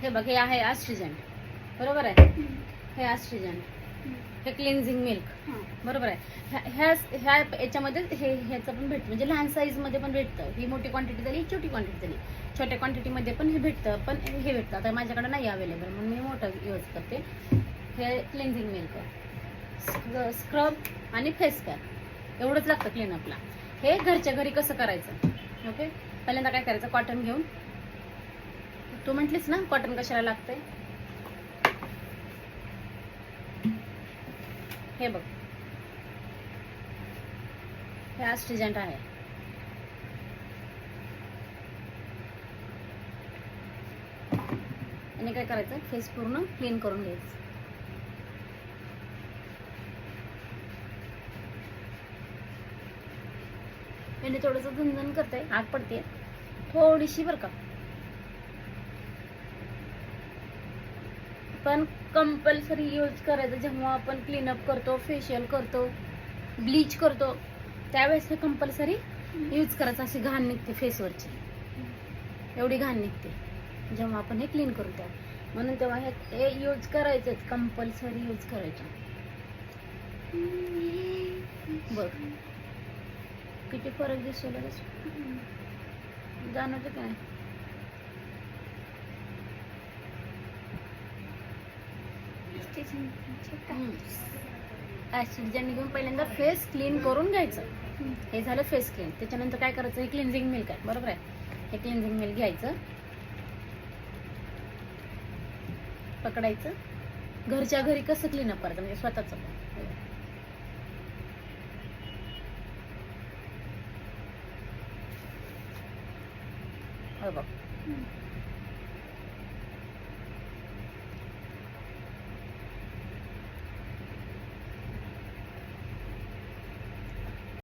हे बघ, हे आहे अस्ट्रिजंट, बरोबर आहे. हे अस्ट्रिजंट, हे क्लिन्झिंग मिल्क, बरोबर आहे. ह्या याच्यामध्ये ह्याचं पण भेटतं, म्हणजे लहान साईज मध्ये पण भेटतं. ही मोठी क्वांटिटी झाली, ही छोटी क्वांटिटी झाली. छोट्या क्वांटिटीमध्ये पण हे भेटतं, पण हे भेटतं. आता माझ्याकडे नाही अवेलेबल म्हणून मी मोठं यूज करते. हे क्लिन्झिंग मिल्क, स्क्रब आणि फेस पॅक एवढंच लागतं क्लीनअपला. हे घरच्या घरी कसं करायचं. ओके, पहिल्यांदा काय करायचं, कॉटन घेऊन, तू म्हटलीस ना कॉटन कशाला लागतंय. हे बघ, हे अस्ट्रिजंट आहे. आणि काय करायचं, फेस पूर्ण क्लीन करून घ्यायचं. याने थोडंसं झणझण करते, आग पडते थोडीशी बरं का, पण कंपल्सरी यूज करायचं. जेव्हा आपण क्लीनअप करतो, फेशियल करतो, ब्लीच करतो, त्यावेळेस हे कंपल्सरी यूज करायचं. अशी घाण निघते फेसवरची, एवढी घाण निघते जेव्हा आपण हे क्लीन करू त्या, म्हणून तेव्हा हे यूज करायचंच, कंपल्सरी यूज करायचं. बघ किती फरक दिसतो लगेच, जाणवतं काय. ऍसिड घेऊन पहिल्यांदा फेस क्लीन करून घ्यायचं. हे झालं फेस क्लीन. त्याच्यानंतर काय करायचं, हे क्लिन्झिंग मिल्क आहे, बरोबर आहे. हे क्लिन्झिंग मिल्क घ्यायचं, पकडायचं, घरच्या घरी कसं क्लीनअप करायचं, म्हणजे स्वतःच. बघ